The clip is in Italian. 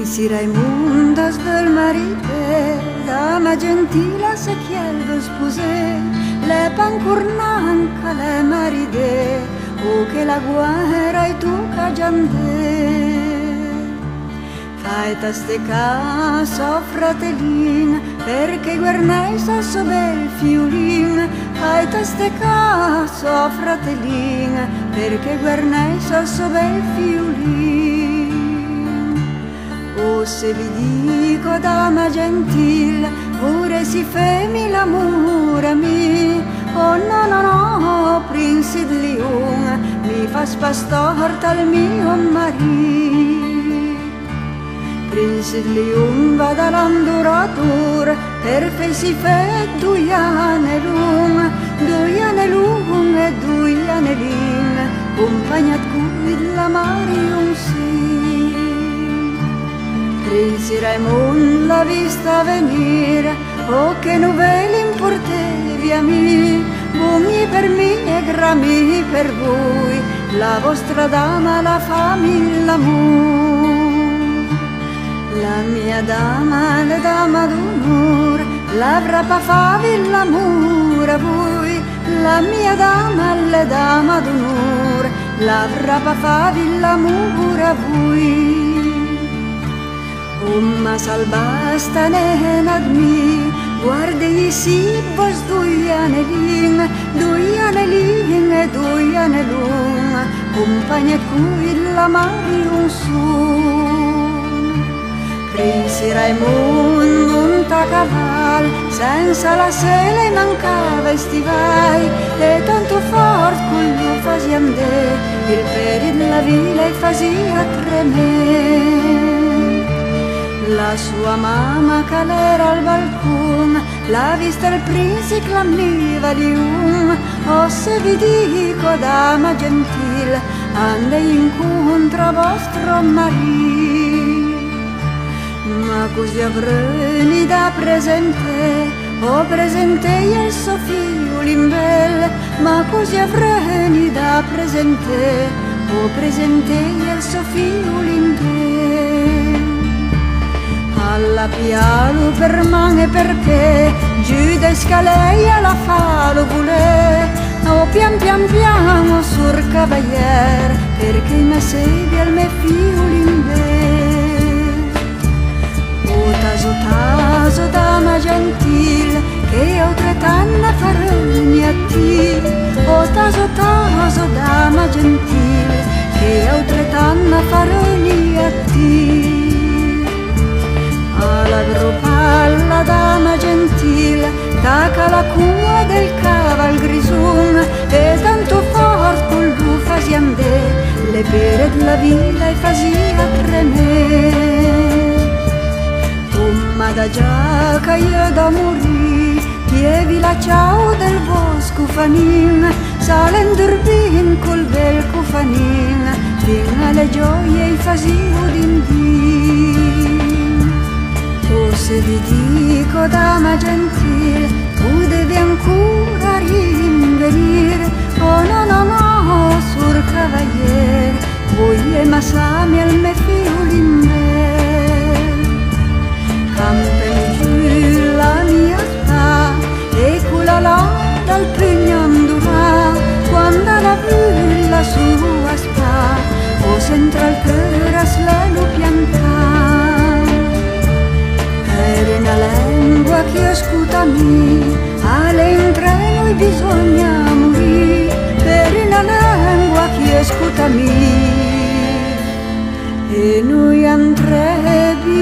Prinsi Raimundas del marite, dama gentile se chielgo spuse, le pancurnanca le maride, o che la guerra e tu cagiande. Fai taste caso fratellin, perché guernai so bel fiulin. Fai taste caso fratellin, perché guernai so bel fiulin. O se vi dico dama gentil, pure si femi l'amore a me. Oh no no no, Prince di Lion, mi fa spastor tal mio marito. Prince di Lion va dall'andoratur, per fe si fe 2 anni lung, 2 anni lung e 2 anni lin, compagnat cui la Marion si. Prince Raimund l'ha vista venire, oh che novelle importevi a me, buoni per me e grami per voi, la vostra dama, la famiglia l'amore. La mia dama, la dama d'onore, l'avrà pa favi l'amore a voi. La mia dama, la dama d'onore, l'avrà pa favi l'amore a voi. Ma salbasta nena d'mi, guardi si vos 2 anelin, 2 anelin e 2 anelun, compagna cui la Marion su. Prince Raimund monta a caval, senza la sela mancava stivai, e tanto fort quello fasiam de, il peri della villa e fasia tremere. La sua mamma calera al balcone, l'ha vista il prince clammiva di oh se vi dico dama gentile, ande incontro a vostro marito. Ma così avrei da presente, oh presente il suo figlio bel, ma così avrei da presente, oh presente il suo figlio bel. Alla piano per mane perché, giù da scalea la falo volè, oh pian pian piano sur cavalier, perché mi segui al me figlio bel. Taso taso dama gentil, che oltrettanto farogni a te. Oh taso taso dama gentil, che oltrettanto farogni a te. Alla gropalla dama gentil, taca la cua del caval grison, e tanto fort col lu fasiam de, le pere della villa e fasia tremere. Ma da già che io da morì, pievi la ciao del bosco fanin, salendo bin col bel cufanin, fin alle gioie i fasio d'indin. O se vi dico dama gentil, tu devi ancora rinvenire, oh no no no, sur cavalier, voi e masami al me figlio campem giù la mia spa, e quella là dal pignando va, quando la vu la sua spa, o sentra il cuore a sleno piantar. Per una lingua che ascoltami, all'entreno e bisogna morire, per una lingua che ascoltami, e noi andrebbe